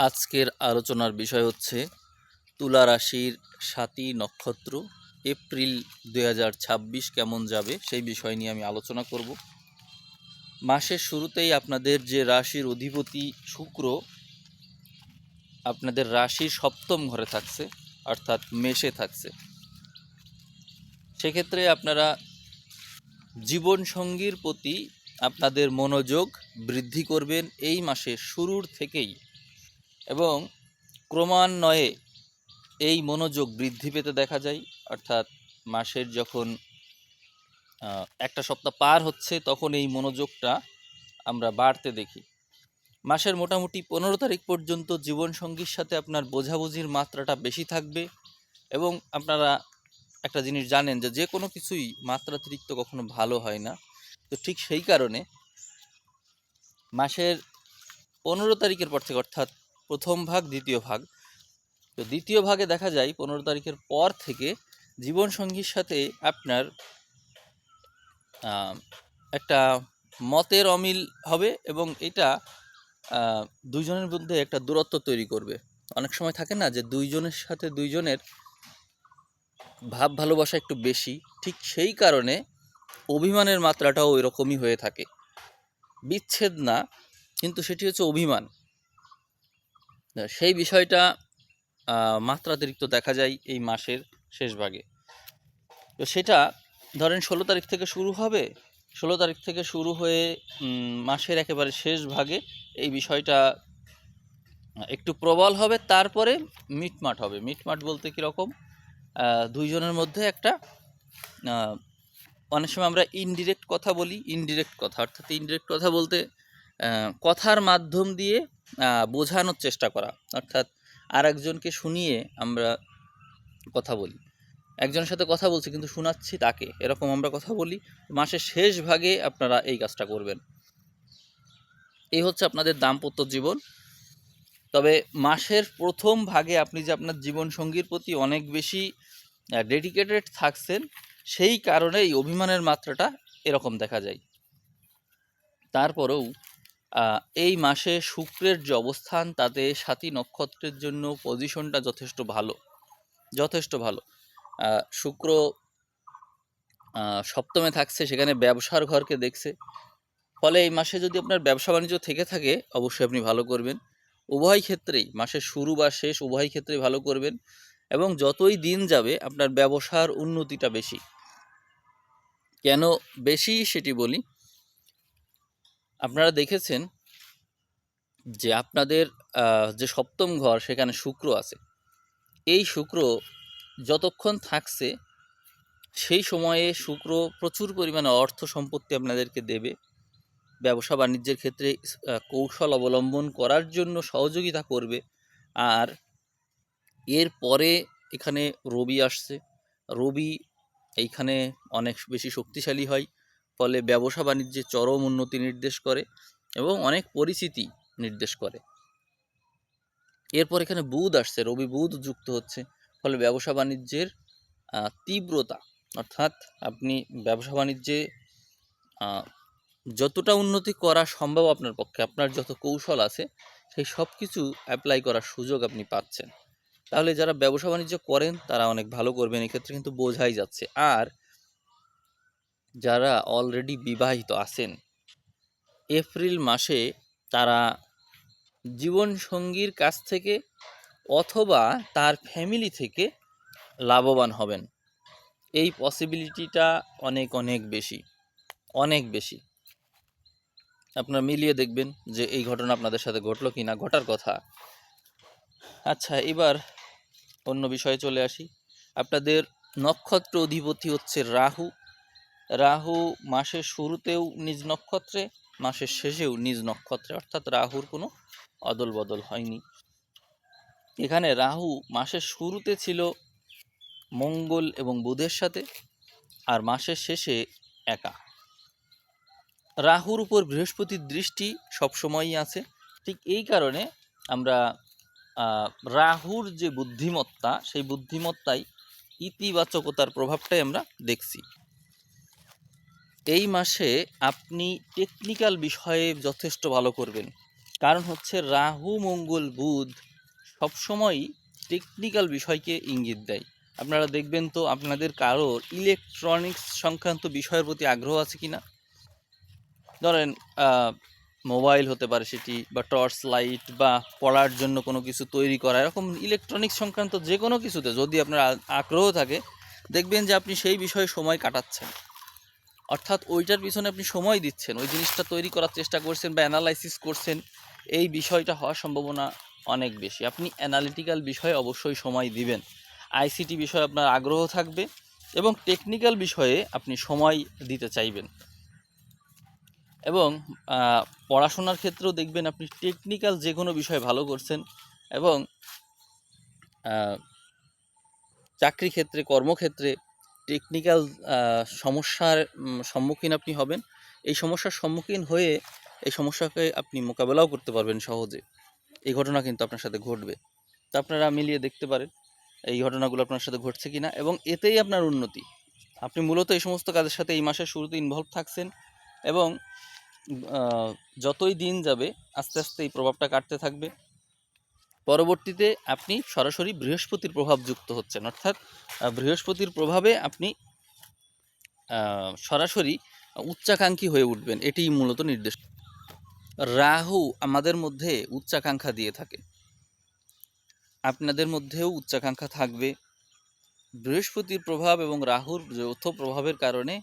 আজকের আলোচনার বিষয় হচ্ছে তুলা রাশির ৭ই নক্ষত্র এপ্রিল ২০২৬ কেমন যাবে সেই বিষয় নিয়ে আমি আলোচনা করব। মাসের শুরুতেই আপনাদের যে রাশির অধিপতি শুক্র আপনাদের রাশির সপ্তম ঘরে থাকছে, অর্থাৎ মেষে থাকছে। সেক্ষেত্রে আপনারা জীবনসঙ্গীর প্রতি আপনাদের মনোযোগ বৃদ্ধি করবেন এই মাসের শুরুর থেকেই, এবং ক্রমান্বয়ে এই মনোযোগ বৃদ্ধি পেতে দেখা যায়। অর্থাৎ মাসের যখন একটা সপ্তাহ পার হচ্ছে তখন এই মনোযোগটা আমরা বাড়তে দেখি। মাসের মোটামুটি 15 তারিখ পর্যন্ত জীবনসঙ্গীর সাথে আপনার বোঝাবুঝির মাত্রাটা বেশি থাকবে, এবং আপনারা একটা জিনিস জানেন যে কোনো কিছুই মাত্রাতিরিক্ত কখনো ভালো হয় না। তো ঠিক সেই কারণে মাসের 15 তারিখের পর থেকে, অর্থাৎ প্রথম ভাগ দ্বিতীয় ভাগ, তো দ্বিতীয় ভাগে দেখা যায় 15 তারিখের পর থেকে জীবনসঙ্গীর সাথে আপনার একটা মতের অমিল হবে, এবং এটা দুইজনের মধ্যে একটা দূরত্ব তৈরি করবে। অনেক সময় থাকে না যে দুইজনের সাথে দুইজনের ভাব ভালোবাসা একটু বেশি, ঠিক সেই কারণে অভিমানের মাত্রাটাও ওই রকমই হয়ে থাকে। বিচ্ছেদ না, কিন্তু সেটি হচ্ছে অভিমান। সেই বিষয়টা মাত্রাতিরিক্ত দেখা যায় এই মাসের শেষ ভাগে। তো সেটা ধরেন 16 তারিখ থেকে শুরু হবে, 16 তারিখ থেকে শুরু হয়ে মাসের একেবারে শেষ ভাগে এই বিষয়টা একটু প্রবল হবে, তারপরে মিটমাট হবে। মিটমাট বলতে কীরকম, দুইজনের মধ্যে একটা অনেক সময় আমরা ইনডিরেক্ট কথা বলি, ইনডিরেক্ট কথা অর্থাৎ ইনডিরেক্ট কথা বলতে কথার মাধ্যম দিয়ে বোঝানোর চেষ্টা করা, অর্থাৎ আর একজনকে শুনিয়ে আমরা কথা বলি। একজনের সাথে কথা বলছি কিন্তু শোনাচ্ছি তাকে, এরকম আমরা কথা বলি। মাসের শেষ ভাগে আপনারা এই কাজটা করবেন। এই হচ্ছে আপনাদের দাম্পত্য জীবন। তবে মাসের প্রথম ভাগে আপনি যে আপনার জীবনসঙ্গীর প্রতি অনেক বেশি ডেডিকেটেড থাকছেন, সেই কারণে এই অভিমানের মাত্রাটা এরকম দেখা যায়। তারপরেও এই মাসে শুক্রের যে অবস্থান, তাতে 7ই নক্ষত্রের জন্য পজিশনটা যথেষ্ট ভালো। শুক্র সপ্তমে থাকছে, সেখানে ব্যবসার ঘরকে দেখছে। ফলে এই মাসে যদি আপনার ব্যবসা বাণিজ্য থেকে থাকে, অবশ্যই আপনি ভালো করবেন। উভয় ক্ষেত্রেই মাসের শুরু বা শেষ উভয় ক্ষেত্রেই ভালো করবেন, এবং যতই দিন যাবে আপনার ব্যবসার উন্নতিটা বেশি। কেন বেশি সেটি বলি। আপনারা দেখেছেন যে আপনাদের যে সপ্তম ঘর, সেখানে শুক্র আছে। এই শুক্র যতক্ষণ থাকছে সেই সময়ে শুক্র প্রচুর পরিমাণে অর্থ সম্পত্তি আপনাদেরকে দেবে, ব্যবসা বাণিজ্যের ক্ষেত্রে কৌশল অবলম্বন করার জন্য সহযোগিতা করবে। আর এরপরে এখানে রবি আসছে। রবি এইখানে অনেক বেশি শক্তিশালী হয়, ফলে ব্যবসা বাণিজ্যে চরম উন্নতি নির্দেশ করে এবং অনেক পরিচিতি নির্দেশ করে। এরপর এখানে বুধ আসছে, রবি বুধ যুক্ত হচ্ছে, ফলে ব্যবসা বাণিজ্যের তীব্রতা, অর্থাৎ আপনি ব্যবসা বাণিজ্যে যতটা উন্নতি করা সম্ভব আপনার পক্ষে, আপনার যত কৌশল আছে সেই সব কিছু অ্যাপ্লাই করার সুযোগ আপনি পাচ্ছেন। তাহলে যারা ব্যবসা বাণিজ্য করেন তারা অনেক ভালো করবেন, এক্ষেত্রে কিন্তু বোঝাই যাচ্ছে। আর যারা অলরেডি বিবাহিত আছেন, এপ্রিল মাসে তারা জীবনসঙ্গীর কাছ থেকে অথবা তার ফ্যামিলি থেকে লাভবান হবেন। এই পসিবিলিটিটা অনেক বেশি। আপনারা মিলিয়ে দেখবেন যে এই ঘটনা আপনাদের সাথে ঘটলো কি না, ঘটার কথা। আচ্ছা, এবার অন্য বিষয়ে চলে আসি। আপনাদের নক্ষত্র অধিপতি হচ্ছে রাহু। রাহু মাসের শুরুতেও নিজ নক্ষত্রে, মাসের শেষেও নিজ নক্ষত্রে, অর্থাৎ রাহুর কোনো অদল বদল হয়নি। এখানে রাহু মাসের শুরুতে ছিল মঙ্গল এবং বুধের সাথে, আর মাসের শেষে একা। রাহুর উপর বৃহস্পতির দৃষ্টি সবসময়ই আছে। ঠিক এই কারণে আমরা রাহুর যে বুদ্ধিমত্তা, সেই বুদ্ধিমত্তায় ইতিবাচকতার প্রভাবটাই আমরা দেখছি। এই মাসে আপনি টেকনিক্যাল বিষয়ে যথেষ্ট ভালো করবেন। কারণ হচ্ছে রাহু মঙ্গল বুধ সবসময়ই টেকনিক্যাল বিষয়কে ইঙ্গিত দেয়। আপনারা দেখবেন তো আপনাদের কারোর ইলেকট্রনিক্স সংক্রান্ত বিষয়ের প্রতি আগ্রহ আছে কি না? ধরেন মোবাইল হতে পারে সেটি, বা টর্চ লাইট, বা পড়ার জন্য কোনো কিছু তৈরি করা, এরকম ইলেকট্রনিক্স সংক্রান্ত যে কোনো কিছুতে যদি আপনার আগ্রহ থাকে, দেখবেন যে আপনি সেই বিষয়ে সময় কাটাচ্ছেন, অর্থাৎ ওইটার পিছনে আপনি সময় দিচ্ছেন, ওই জিনিসটা তৈরি করার চেষ্টা করছেন বা অ্যানালাইসিস করছেন। এই বিষয়টা হওয়ার সম্ভাবনা অনেক বেশি। আপনি অ্যানালিটিক্যাল বিষয়ে অবশ্যই সময় দিবেন, আইসিটি বিষয়ে আপনার আগ্রহ থাকবে এবং টেকনিক্যাল বিষয়ে আপনি সময় দিতে চাইবেন। এবং পড়াশোনার ক্ষেত্রেও দেখবেন আপনি টেকনিক্যাল যে কোনো বিষয় ভালো করছেন, এবং চাকরি ক্ষেত্রে, কর্মক্ষেত্রে টেকনিক্যাল সমস্যার সম্মুখীন আপনি হবেন। এই সমস্যার সম্মুখীন হয়ে এই সমস্যাকে আপনি মোকাবেলাও করতে পারবেন সহজে। এই ঘটনা কিন্তু আপনার সাথে ঘটবে। তো আপনারা মিলিয়ে দেখতে পারেন এই ঘটনাগুলো আপনার সাথে ঘটছে কিনা, এবং এতেই আপনার উন্নতি। আপনি মূলত এই সমস্ত কাজের সাথে এই মাসের শুরুতে ইনভলভ থাকছেন, এবং যতই দিন যাবে আস্তে আস্তে এই প্রভাবটা কাটতে থাকবে। পরবর্তীতে আপনি সরাসরি বৃহস্পতির প্রভাব যুক্ত হচ্ছেন, অর্থাৎ বৃহস্পতির প্রভাবে আপনি সরাসরি উচ্চাকাঙ্ক্ষী হয়ে উঠবেন, এটিই মূলত নির্দেশ। রাহু আমাদের মধ্যে উচ্চাকাঙ্ক্ষা দিয়ে থাকে, আপনাদের মধ্যেও উচ্চাকাঙ্ক্ষা থাকবে। বৃহস্পতির প্রভাব এবং রাহুর যৌথ প্রভাবের কারণে,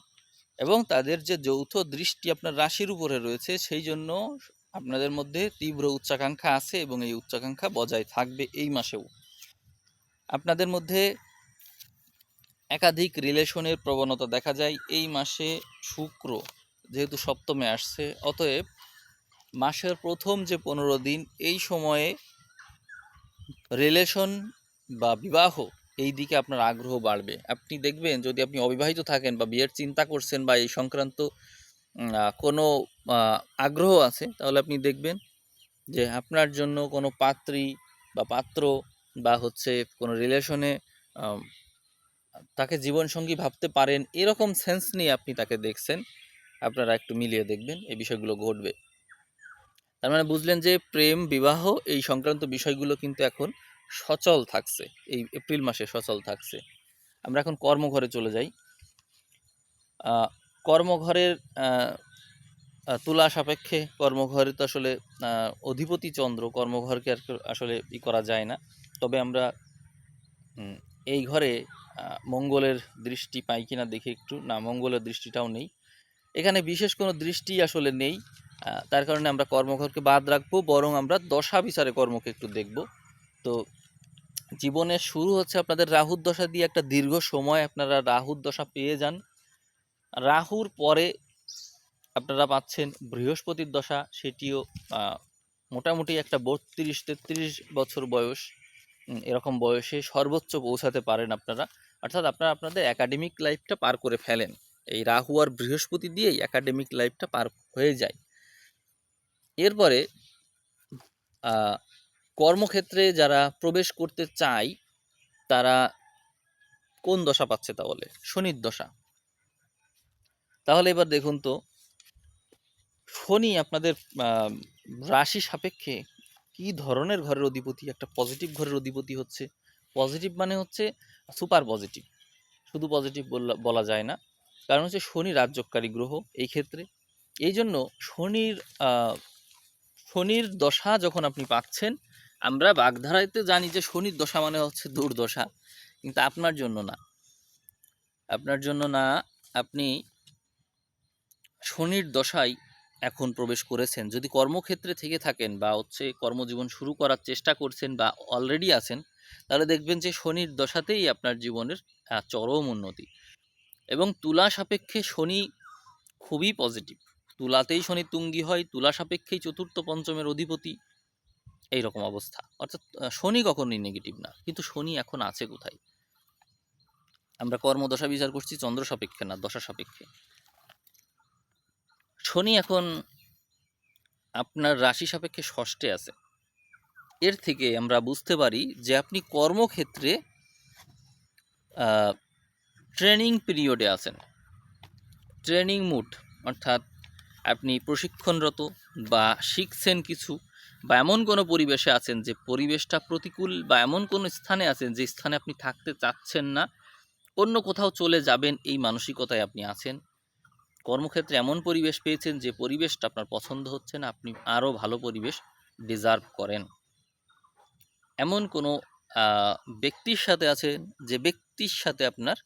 এবং তাদের যে যৌথ দৃষ্টি আপনার রাশির উপরে রয়েছে, সেই জন্য আপনাদের মধ্যে তীব্র উচ্চাকাঙ্ক্ষা আছে, এবং এই উচ্চাকাঙ্ক্ষা বজায় থাকবে এই মাসেও। আপনাদের মধ্যে একাধিক রিলেশনের প্রবণতা দেখা যায় এই মাসে। শুক্র যেহেতু সপ্তমে আসছে, অতএব মাসের প্রথম যে 15 দিন এই সময়ে রিলেশন বা বিবাহ এই দিকে আপনার আগ্রহ বাড়বে। আপনি দেখবেন যদি আপনি অবিবাহিত থাকেন বা বিয়ের চিন্তা করছেন বা এই সংক্রান্ত কোনো আগ্রহ আছে, তাহলে আপনি দেখবেন যে আপনার জন্য কোনো পাত্রী বা পাত্র, বা হচ্ছে কোনো রিলেশনে তাকে জীবনসঙ্গী ভাবতে পারেন, এরকম সেন্স নিয়ে আপনি তাকে দেখছেন। আপনারা একটু মিলিয়ে দেখবেন, এই বিষয়গুলো ঘটবে। তার মানে বুঝলেন যে প্রেম, বিবাহ এই সংক্রান্ত বিষয়গুলো কিন্তু এখন সচল থাকছে, এই এপ্রিল মাসে সচল থাকছে। আমরা এখন কর্মঘরে চলে যাই। কর্মঘরের তুলা সাপেক্ষে কর্মঘরে তো আসলে অধিপতি চন্দ্র, কর্মঘরকে আসলে করা যায় না। তবে আমরা এই ঘরে মঙ্গলের দৃষ্টি পাই কিনা দেখি একটু। না, মঙ্গলের দৃষ্টিটাও নেই এখানে, বিশেষ কোনো দৃষ্টি আসলে নেই। তার কারণে আমরা কর্মঘরকে বাদ রাখবো, বরং আমরা দশা বিচারে কর্মকে একটু দেখব। তো জীবনের শুরু হচ্ছে আপনাদের রাহুর দশা দিয়ে, একটা দীর্ঘ সময় আপনারা রাহুর দশা পেয়ে যান। রাহুর পরে আপনারা পাচ্ছেন বৃহস্পতির দশা, সেটিও মোটামুটি একটা 32-33 বছর বয়স, এরকম বয়সে সর্বোচ্চ পৌঁছাতে পারেন আপনারা। অর্থাৎ আপনারা আপনাদের একাডেমিক লাইফটা পার করে ফেলেন, এই রাহু আর বৃহস্পতি দিয়েই একাডেমিক লাইফটা পার হয়ে যায়। এরপরে কর্মক্ষেত্রে যারা প্রবেশ করতে চায় তারা কোন দশা পাচ্ছে? তাহলে শনির দশা। তাহলে এবার দেখুন তো, শনি আপনাদের রাশি সাপেক্ষে কি ধরনের ঘরের অধিপতি? একটা পজিটিভ ঘরের অধিপতি হচ্ছে। পজিটিভ মানে হচ্ছে সুপার পজিটিভ, শুধু পজিটিভ বলা যায় না, কারণ হচ্ছে শনি রাজযোগকারী গ্রহ এই ক্ষেত্রে। এই জন্য শনির দশা যখন আপনি পাচ্ছেন, আমরা বাগধারাইতে জানি যে শনির দশা মানে হচ্ছে দুর্দশা, কিন্তু আপনার জন্য না। আপনার জন্য না, আপনি শনির দশায় এখন প্রবেশ করেছেন। যদি কর্মক্ষেত্রে থেকে থাকেন বা হচ্ছে কর্মজীবন শুরু করার চেষ্টা করছেন বা অলরেডি আছেন, তাহলে দেখবেন যে শনির দশাতেই আপনার জীবনের চরম উন্নতি। এবং তুলা সাপেক্ষে শনি খুবই পজিটিভ, তুলাতেই শনি তুঙ্গি হয়, তুলা সাপেক্ষেই চতুর্থ পঞ্চমের অধিপতি, এইরকম অবস্থা। অর্থাৎ শনি কখনোই নেগেটিভ না, কিন্তু শনি এখন আছে কোথায়? আমরা কর্মদশা বিচার করছি চন্দ্র সাপেক্ষে, না দশা সাপেক্ষে। শনি এখন আপনার রাশি সাপেক্ষে ষষ্ঠে আছে। এর থেকে আমরা বুঝতে পারি যে আপনি কর্মক্ষেত্রে ট্রেনিং পিরিয়ডে আছেন, ট্রেনিং মুড, অর্থাৎ আপনি প্রশিক্ষণরত বা শিখছেন কিছু, বা এমন কোনো পরিবেশে আছেন যে পরিবেশটা প্রতিকূল, বা এমন কোনো স্থানে আছেন যে স্থানে আপনি থাকতে চাচ্ছেন না, অন্য কোথাও চলে যাবেন এই মানসিকতায় আপনি আছেন, কর্মক্ষেত্রে এমন পরিবেশ পেয়েছেন যে পরিবেশটা আপনার পছন্দ হচ্ছে না, আপনি আরও ভালো পরিবেশ ডিজার্ভ করেন, এমন কোনো ব্যক্তির সাথে আছেন যে ব্যক্তির সাথে আপনার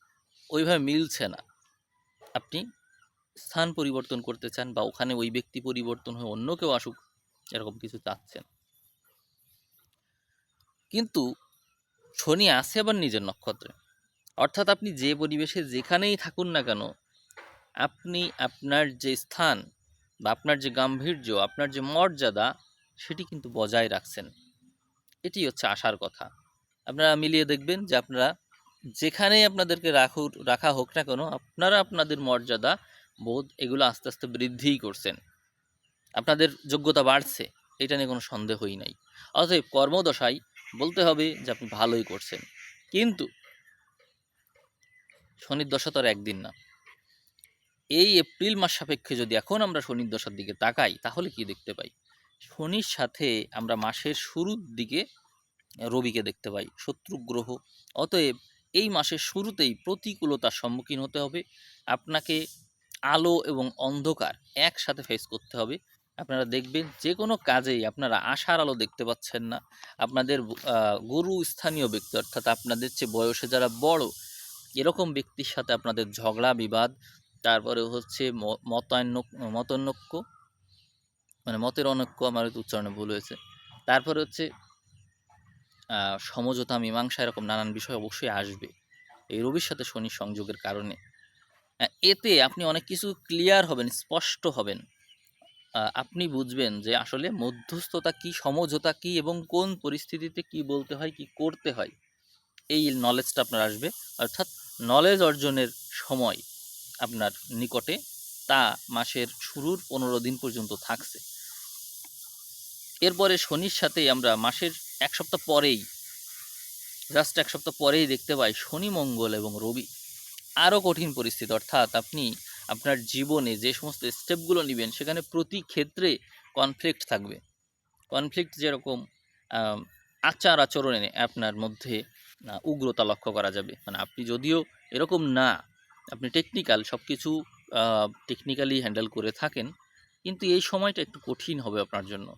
ওইভাবে মিলছে না, আপনি স্থান পরিবর্তন করতে চান, বা ওখানে ওই ব্যক্তি পরিবর্তন হয়ে অন্য কেউ আসুক, এরকম কিছু চাচ্ছেন। কিন্তু শনি আছে আবার নিজের নক্ষত্রে, অর্থাৎ আপনি যে পরিবেশে যেখানেই থাকুন না কেন, আপনি আপনার যে স্থান বা আপনার যে গাম্ভীর্য, আপনার যে মর্যাদা, সেটি কিন্তু বজায় রাখছেন। এটি হচ্ছে আশার কথা। আপনারা মিলিয়ে দেখবেন যে আপনারা যেখানেই আপনাদেরকে রাখা হোক না কেন, আপনারা আপনাদের মর্যাদা বোধ এগুলো আস্তে আস্তে বৃদ্ধিই করছেন, আপনাদের যোগ্যতা বাড়ছে, এটা নিয়ে কোনো সন্দেহই নাই। অতএব কর্মদশায় বলতে হবে যে আপনি ভালোই করছেন। কিন্তু শনির দশা তো আর একদিন না। এই এপ্রিল মাস সাপেক্ষে যদি এখন আমরা শনির দশার দিকে তাকাই, তাহলে কি দেখতে পাই? শনির সাথে আমরা মাসের শুরুর দিকে রবিকে দেখতে পাই, শত্রু গ্রহ। অতএব এই মাসের শুরুতেই প্রতিকূলতার সম্মুখীন হতে হবে, আপনাকে আলো এবং অন্ধকার একসাথে ফেস করতে হবে। আপনারা দেখবেন যে কোনো কাজেই আপনারা আশার আলো দেখতে পাচ্ছেন না, আপনাদের গুরু স্থানীয় ব্যক্তি, অর্থাৎ আপনাদের চেয়ে বয়সে যারা বড়, এরকম ব্যক্তির সাথে আপনাদের ঝগড়া বিবাদ, তারপরে হচ্ছে মতানৈক্য, মানে মতের অনৈক্য, আমার হয়তো উচ্চারণে ভুল হয়েছে, তারপরে হচ্ছে সমঝোতা মীমাংসা, এরকম নানান বিষয় অবশ্যই আসবে এই রবির সাথে শনির সংযোগের কারণে। এতে আপনি অনেক কিছু ক্লিয়ার হবেন, স্পষ্ট হবেন, আপনি বুঝবেন যে আসলে মধ্যস্থতা কি, সমঝোতা কি, এবং কোন পরিস্থিতিতে কি বলতে হয়, কি করতে হয়, এই নলেজটা আপনার আসবে। অর্থাৎ নলেজ অর্জনের সময় আপনার নিকটে তা মাসের শুরুর 15 দিন পর্যন্ত থাকছে। এরপরে শনির সাথে আমরা মাসের এক সপ্তাহ পরেই, জাস্ট এক সপ্তাহ পরেই দেখতে পাই শনি, মঙ্গল এবং রবি আরও কঠিন পরিস্থিতি। অর্থাৎ আপনি আপনার জীবনে যে সমস্ত স্টেপগুলো নেবেন, সেখানে প্রতি ক্ষেত্রে কনফ্লিক্ট থাকবে। কনফ্লিক্ট যেরকম আচার আচরণে আপনার মধ্যে উগ্রতা লক্ষ্য করা যাবে। মানে আপনি যদিও এরকম না, আপনি টেকনিক্যাল, সব কিছু টেকনিক্যালি হ্যান্ডেল করে থাকেন, কিন্তু এই সময়টা একটু কঠিন হবে আপনার জন্য।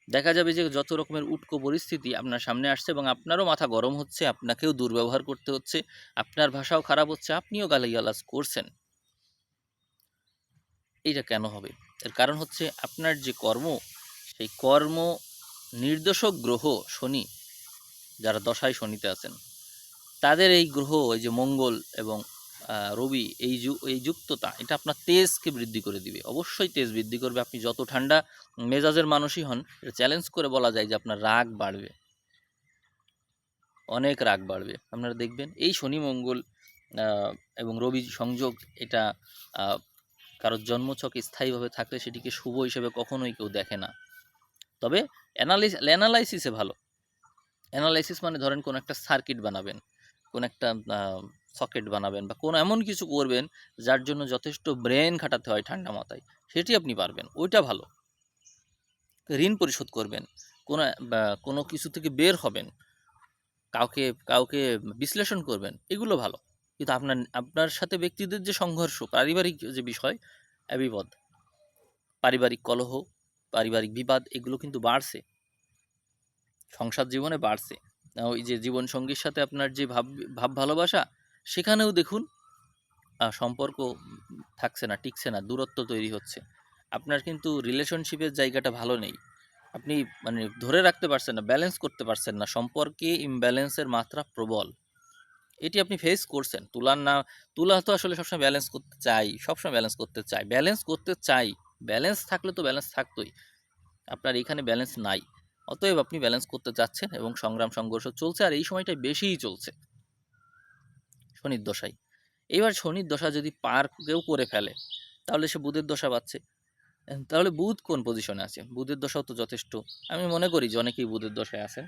দেখা যাবে যে যত রকমের উটকো পরিস্থিতি আপনার সামনে আসছে, এবং আপনারও মাথা গরম হচ্ছে, আপনাকেও দুর্ব্যবহার করতে হচ্ছে, আপনার ভাষাও খারাপ হচ্ছে, আপনিও গালিগালাজ করছেন। এইটা কেন হবে? এর কারণ হচ্ছে আপনার যে কর্ম, সেই কর্ম নির্দেশক গ্রহ শনি, যারা দশায় শনিতে আছেন, তাদের এই গ্রহ, এই যে মঙ্গল এবং রবি, এই যুক্ততা, এটা আপনার তেজকে বৃদ্ধি করে দিবে, অবশ্যই তেজ বৃদ্ধি করবে। আপনি যত ঠান্ডা মেজাজের মানুষই হন, এটা চ্যালেঞ্জ করে বলা যায় যে আপনার রাগ বাড়বে, অনেক রাগ বাড়বে। আপনারা দেখবেন এই শনি মঙ্গল এবং রবি সংযোগ, এটা কারোর জন্মছকে স্থায়ীভাবে থাকলে সেটিকে শুভ হিসেবে কখনোই কেউ দেখে না। তবে অ্যানালাইসিসে ভালো। অ্যানালাইসিস মানে ধরেন কোনো একটা সার্কিট বানাবেন, কোন একটা সকেট বানাবেন, বা কোনো এমন কিছু করবেন যার জন্য যথেষ্ট ব্রেন খাটাতে হয় ঠান্ডা মাথায়, সেটি আপনি পারবেন, ওইটা ভালো। ঋণ পরিশোধ করবেন, কোনো কিছু থেকে বের হবেন, কাউকে কাউকে বিশ্লেষণ করবেন, এগুলো ভালো। কিন্তু আপনার সাথে ব্যক্তিদের যে সংঘর্ষ, পারিবারিক যে বিষয়, বিপদ, পারিবারিক কলহ, পারিবারিক বিবাদ, এগুলো কিন্তু বাড়ছে, সংসার জীবনে বাড়ছে। ওই যে জীবনসঙ্গীর সাথে আপনার যে ভাব ভালোবাসা, সেখানেও দেখুন সম্পর্ক থাকছে না, টিকছে না, দূরত্ব তৈরি হচ্ছে। আপনার কিন্তু রিলেশনশিপের জায়গাটা ভালো নেই, আপনি মানে ধরে রাখতে পারছেন না, ব্যালেন্স করতে পারছেন না, সম্পর্কে ইমব্যালেন্সের মাত্রা প্রবল। এটি আপনি ফেস করছেন। তুলা তো আসলে সবসময় ব্যালেন্স করতে চাই, সবসময় ব্যালেন্স করতে চাই, ব্যালেন্স থাকলে তো ব্যালেন্স থাকতোই, আপনার এখানে ব্যালেন্স নাই। অতএব আপনি ব্যালেন্স করতে চাচ্ছেন, এবং সংগ্রাম সংঘর্ষ চলছে, আর এই সময়টাই বেশিই চলছে শনির দশায়। এবার শনির দশা যদি পার কেউ করে ফেলে, তাহলে সে বুধের দশা পাচ্ছে। তাহলে বুধ কোন পজিশনে আছে? বুধের দশাও তো যথেষ্ট, আমি মনে করি যে অনেকেই বুধের দশায় আছেন।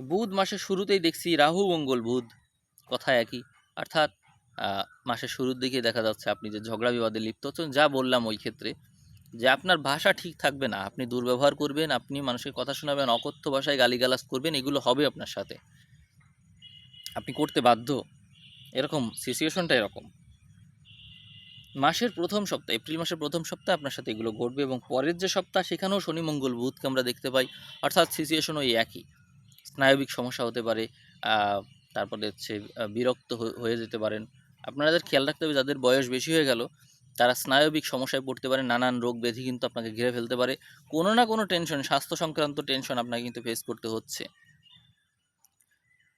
বুধ মাসের শুরুতেই দেখছি রাহু মঙ্গল বুধ, কথা একই। অর্থাৎ মাসের শুরুর দিকে দেখা যাচ্ছে আপনি যে ঝগড়া বিবাদে লিপ্ত হচ্ছেন, যা বললাম ওই ক্ষেত্রে, যে আপনার ভাষা ঠিক থাকবে না, আপনি দুর্ব্যবহার করবেন, আপনি মানুষের কথা শোনাবেন, অকথ্য ভাষায় গালিগালাজ করবেন, এগুলো হবে আপনার সাথে, আপনি করতে বাধ্য। এরকম সিচুয়েশনটা এরকম। মাসের প্রথম সপ্তাহ, এপ্রিল মাসের প্রথম সপ্তাহে আপনার সাথে এগুলো ঘটবে, এবং পরের যে সপ্তাহ সেখানেও শনি মঙ্গল বুধকে আমরা দেখতে পাই, অর্থাৎ সিচুয়েশন ওই একই। স্নায়বিক সমস্যা হতে পারে, তারপরে হচ্ছে বিরক্ত হয়ে যেতে পারেন। আপনাদের খেয়াল রাখতে হবে, যাদের বয়স বেশি হয়ে গেল তারা স্নায়বিক সমস্যায় পড়তে পারে, নানান রোগ ব্যাধি কিন্তু আপনাকে ঘিরে ফেলতে পারে, কোনো না কোনো টেনশন, স্বাস্থ্য সংক্রান্ত টেনশন আপনাকে কিন্তু ফেস করতে হচ্ছে।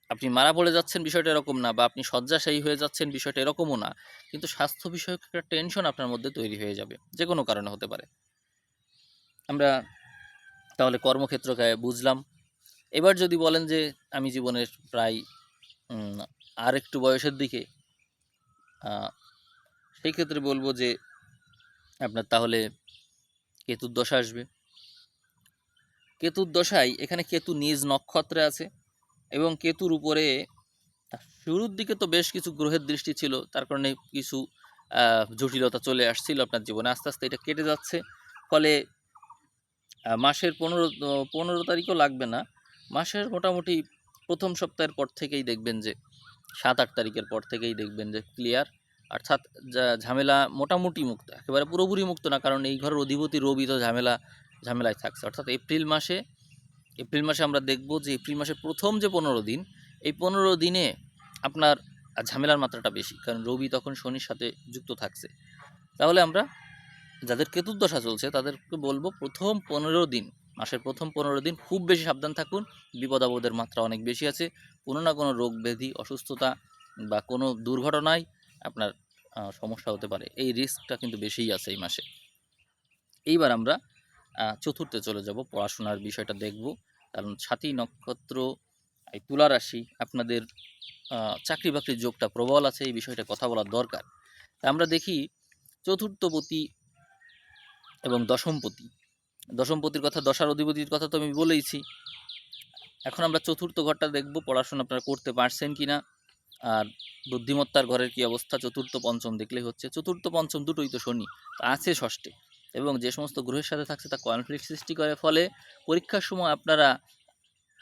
আপনি মারা পড়ে যাচ্ছেন বিষয়টা এরকম না, বা আপনি শয্যাশায়ী হয়ে যাচ্ছেন বিষয়টা এরকমও না, কিন্তু স্বাস্থ্য বিষয়ক একটা টেনশন আপনার মধ্যে তৈরি হয়ে যাবে, যে কোনো কারণে হতে পারে। আমরা তাহলে কর্মক্ষেত্রকে বুঝলাম। এবার যদি বলেন যে আমি জীবনের প্রায় আর একটু বয়সের দিকে, সেই ক্ষেত্রে বলবো যে আপনার তাহলে কেতুর দশা আসবে। কেতুর দশায় এখানে কেতু নিজ নক্ষত্রে আছে, এবং কেতুর উপরে শুরুর দিকে তো বেশ কিছু গ্রহের দৃষ্টি ছিল, তার কারণে কিছু জটিলতা চলে আসছিল আপনার জীবনে, আস্তে আস্তে এটা কেটে যাচ্ছে। ফলে মাসের 15 তারিখও লাগবে না, মাসের মোটামুটি প্রথম সপ্তাহের পর থেকেই দেখবেন যে 7-8 তারিখের পর থেকেই দেখবেন যে ক্লিয়ার, অর্থাৎ ঝামেলা মোটামুটি মুক্ত, একেবারে পুরোপুরি মুক্ত না, কারণ এই ঘরের অধিপতি রবি তো ঝামেলায় থাকছে। অর্থাৎ এপ্রিল মাসে আমরা দেখব যে এপ্রিল মাসের প্রথম যে 15 দিন, এই 15 দিনে আপনার ঝামেলার মাত্রাটা বেশি, কারণ রবি তখন শনির সাথে যুক্ত থাকছে। তাহলে আমরা যাদের কেতুর দশা চলছে তাদেরকে বলবো মাসের প্রথম 15 দিন খুব বেশি সাবধান থাকুন, বিপদ আপদের মাত্রা অনেক বেশি আছে, কোনো না কোনো রোগ ব্যাধি, অসুস্থতা বা কোনো দুর্ঘটনায় আপনার সমস্যা হতে পারে, এই রিস্কটা কিন্তু বেশিই আছে এই মাসে। এইবার আমরা চতুর্থে চলে যাব, পড়াশোনার বিষয়টা দেখব, কারণ সাথী নক্ষত্র, এই তুলা রাশি, আপনাদের চাকরি বাকরির যোগটা প্রবল আছে, এই বিষয়টা কথা বলার দরকার। তা আমরা দেখি চতুর্থপতি এবং দশমপতির কথা, দশার অধিপতির কথা তো আমি বলেইছি। এখন আমরা চতুর্থ ঘরটা দেখব, পড়াশোনা আপনারা করতে পারছেন কিনা, আর বুদ্ধিমত্তার ঘরের কি অবস্থা। চতুর্থ পঞ্চম দেখলেই হচ্ছে, চতুর্থ পঞ্চম দুটোই তো শনি আছে ষষ্ঠে, এবং যে সমস্ত গ্রহের সাথে থাকছে তা কনফ্লিক্ট সৃষ্টি করে, ফলে পরীক্ষার সময় আপনারা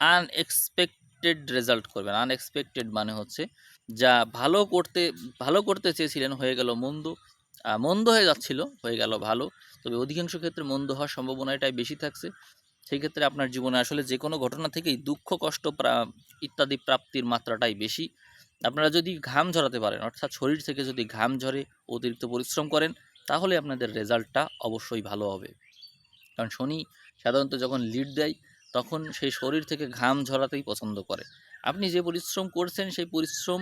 আনএক্সপেক্টেড রেজাল্ট করবেন। আনএক্সপেক্টেড মানে হচ্ছে যা ভালো করতে চেয়েছিলেন হয়ে গেল মন্দ হয়ে যাচ্ছিল হয়ে গেল ভালো, তবে অধিকাংশ ক্ষেত্রে মন্দ হওয়ার সম্ভাবনাটাই বেশি থাকছে। সেই ক্ষেত্রে আপনার জীবনে আসলে যে কোনো ঘটনা থেকেই দুঃখ কষ্ট ইত্যাদি প্রাপ্তির মাত্রাটাই বেশি। আপনারা যদি ঘাম ঝরাতে পারেন, অর্থাৎ শরীর থেকে যদি ঘাম ঝরে, অতিরিক্ত পরিশ্রম করেন, তাহলে আপনাদের রেজাল্টটা অবশ্যই ভালো হবে। কারণ শনি সাধারণত যখন লিড দেয় তখন সেই শরীর থেকে ঘাম ঝরাতেই পছন্দ করে। আপনি যে পরিশ্রম করছেন সেই পরিশ্রম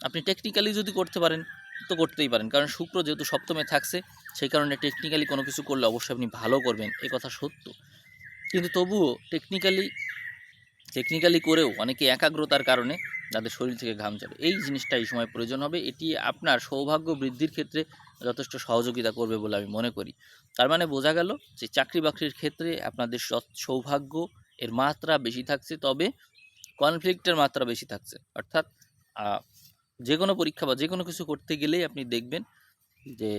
আপনি টেকনিক্যালি যদি করতে পারেন তো করতেই পারেন, কারণ শুক্র যেহেতু সপ্তমে থাকছে সেই কারণে টেকনিক্যালি কোনো কিছু করলে অবশ্যই আপনি ভালো করবেন, এ কথা সত্য। কিন্তু তবুও টেকনিক্যালি করেও অনেকে একাগ্রতার কারণে যাদের শরীর থেকে ঘাম ঝরে, এই জিনিসটা এই সময় প্রয়োজন হবে। এটি আপনার সৌভাগ্য বৃদ্ধির ক্ষেত্রে যথেষ্ট সহযোগিতা করবে বলে আমি মনে করি। তার মানে বোঝা গেল যে চাকরি বাকরির ক্ষেত্রে আপনাদের সৌভাগ্য এর মাত্রা বেশি থাকছে, তবে কনফ্লিক্টের মাত্রা বেশি থাকছে। অর্থাৎ যে কোনো পরীক্ষা বা যে কোনো কিছু করতে গেলেই আপনি দেখবেন যে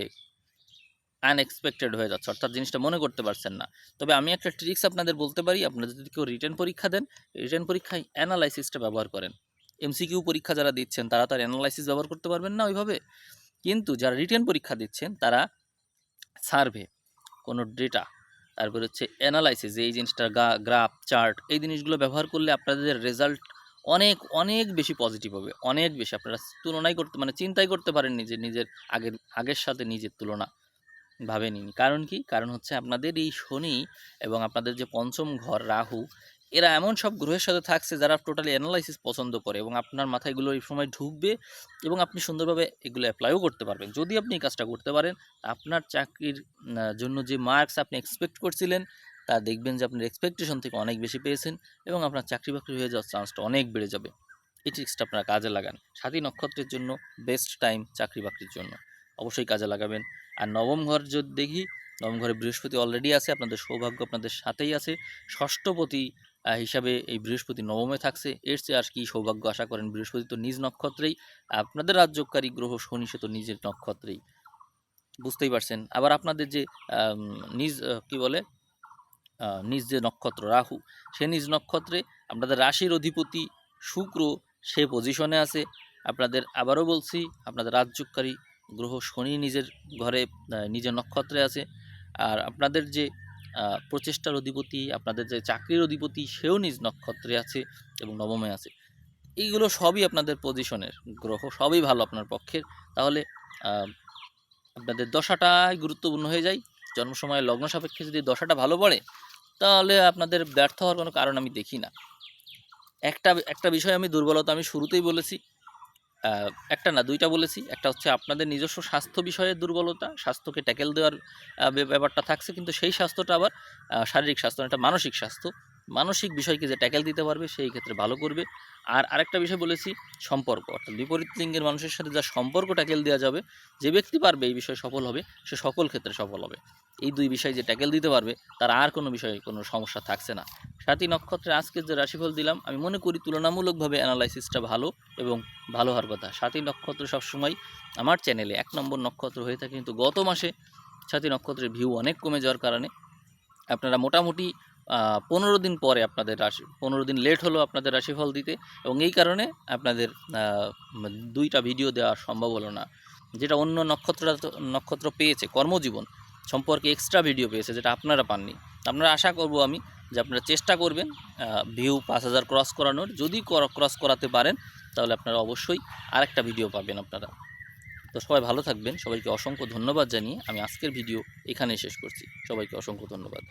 আনএক্সপেক্টেড হয়ে যাচ্ছে, অর্থাৎ জিনিসটা মনে করতে পারছেন না। তবে আমি একটা ট্রিক্স আপনাদের বলতে পারি, আপনারা যদি কেউ রিটেন পরীক্ষা দেন, রিটেন পরীক্ষায় অ্যানালাইসিসটা ব্যবহার করেন। এমসিকিউ পরীক্ষা যারা দিচ্ছেন তারা তো আর অ্যানালাইসিস ব্যবহার করতে পারবেন না ওইভাবে, কিন্তু যারা রিটেন পরীক্ষা দিচ্ছেন তারা সার্ভে, কোনো ডেটা, তারপর হচ্ছে অ্যানালাইসিস, এই জিনিসটা গ্রাফ চার্ট, এই জিনিসগুলো ব্যবহার করলে আপনাদের রেজাল্ট অনেক অনেক বেশি পজিটিভ হবে, অনেক বেশি। আপনারা তুলনাই করতে মানে চিন্তাই করতে পারেননি যে আগের সাথে নিজের তুলনা ভাবেনি। কারণ কি? কারণ হচ্ছে আপনাদের এই শনি এবং আপনাদের যে পঞ্চম ঘর রাহু, এরা এমন সব গ্রহের সাথে থাকছে যারা টোটালি অ্যানালাইসিস পছন্দ করে, এবং আপনার মাথায় এগুলো এই সময় ঢুকবে এবং আপনি সুন্দরভাবে এগুলো অ্যাপ্লাইও করতে পারবেন। যদি আপনি এই কাজটা করতে পারেন, আপনার চাকরির জন্য যে মার্কস আপনি এক্সপেক্ট করছিলেন তা দেখবেন যে আপনার এক্সপেকটেশন থেকে অনেক বেশি পেয়েছেন, এবং আপনার চাকরি বাকরি হয়ে যাওয়ার চান্সটা অনেক বেড়ে যাবে। এই ট্রিক্সটা আপনারা কাজে লাগান। স্বাতী নক্ষত্রের জন্য বেস্ট টাইম চাকরি বাকরির জন্য, অবশ্যই কাজে লাগাবেন। আর নবম ঘর যদি দেখি, নবম ঘরে বৃহস্পতি অলরেডি আছে, আপনাদের সৌভাগ্য আপনাদের সাথেই আছে। ষষ্ঠপতি হিসাবে এই বৃহস্পতি নবমে থাকছে, এর চেয়ে আর কি সৌভাগ্য আশা করেন। বৃহস্পতি তো নিজ নক্ষত্রেই, আপনাদের রাজ্যকারী গ্রহ শনি সে তো নিজের নক্ষত্রেই। বুঝতেই পারছেন। আবার আপনাদের যে নিজ কি বলে নিজ যে নক্ষত্র রাহু, সে নিজ নক্ষত্রে আপনাদের রাশির অধিপতি শুক্র সে পজিশনে আছে। আপনাদের আবারও বলছি, আপনাদের রাজযোগকারী গ্রহ শনি নিজের ঘরে নিজের নক্ষত্রে আছে। আর আপনাদের যে প্রচেষ্টার অধিপতি, আপনাদের যে চাকরির অধিপতি, সেও নিজ নক্ষত্রে আছে এবং নবমে আছে। এইগুলো সবই আপনাদের পজিশনের গ্রহ, সবই ভালো আপনার পক্ষের। তাহলে আপনাদের দশাটাই গুরুত্বপূর্ণ হয়ে যায়। জন্ম সময় লগ্ন সাপেক্ষে যদি দশাটা ভালো পড়ে, তাহলে আপনাদের ব্যর্থ হওয়ার কোনো কারণ আমি দেখি না। একটা বিষয় আমি দুর্বলতা আমি শুরুতেই বলেছি, একটা না দুইটা বলেছি। একটা হচ্ছে আপনাদের নিজস্ব স্বাস্থ্য বিষয়ের দুর্বলতা, স্বাস্থ্যকে ট্যাকেল দেওয়ার ব্যাপারটা থাকছে, কিন্তু সেই স্বাস্থ্যটা আবার শারীরিক স্বাস্থ্য না, এটা মানসিক স্বাস্থ্য। মানসিক বিষয়কে যে ট্যাকেল দিতে পারবে সেই ক্ষেত্রে ভালো করবে। আর আরেকটা বিষয় বলেছি, সম্পর্ক, অর্থাৎ বিপরীত লিঙ্গের মানুষের সাথে যা সম্পর্ক ট্যাকেল দেওয়া যাবে, যে ব্যক্তি পারবে এই বিষয়ে সফল হবে, সে সকল ক্ষেত্রে সফল হবে। এই দুই বিষয় যে ট্যাকেল দিতে পারবে, তার আর কোনো বিষয়ে কোনো সমস্যা থাকছে না। সাথী নক্ষত্রে আজকের যে রাশিফল দিলাম, আমি মনে করি তুলনামূলকভাবে অ্যানালাইসিসটা ভালো এবং ভালো হওয়ার কথা। সাথী নক্ষত্র সবসময় আমার চ্যানেলে 1 নম্বর নক্ষত্র হয়ে থাকে, কিন্তু গত মাসে সাথী নক্ষত্রের ভিউ অনেক কমে যাওয়ার কারণে আপনারা মোটামুটি 15 দিন পরে আপনাদের 15 দিন লেট হলো আপনাদের রাশিফল দিতে, এবং এই কারণে আপনাদের 2টা ভিডিও দেওয়া সম্ভব হলো না। যেটা অন্য নক্ষত্র পেয়েছে, কর্মজীবন সম্পর্কে এক্সট্রা ভিডিও পেয়েছে, যেটা আপনারা পাননি। আপনারা আশা করব আমি যে আপনারা চেষ্টা করবেন ভিউ 5000 ক্রস করানোর। যদি ক্রস করাতে পারেন, তাহলে আপনারা অবশ্যই আরেকটা ভিডিও পাবেন আপনারা। তো সবাই ভালো থাকবেন। সবাইকে অসংখ্য ধন্যবাদ জানিয়ে আমি আজকের ভিডিও এখানেই শেষ করছি। সবাইকে অসংখ্য ধন্যবাদ।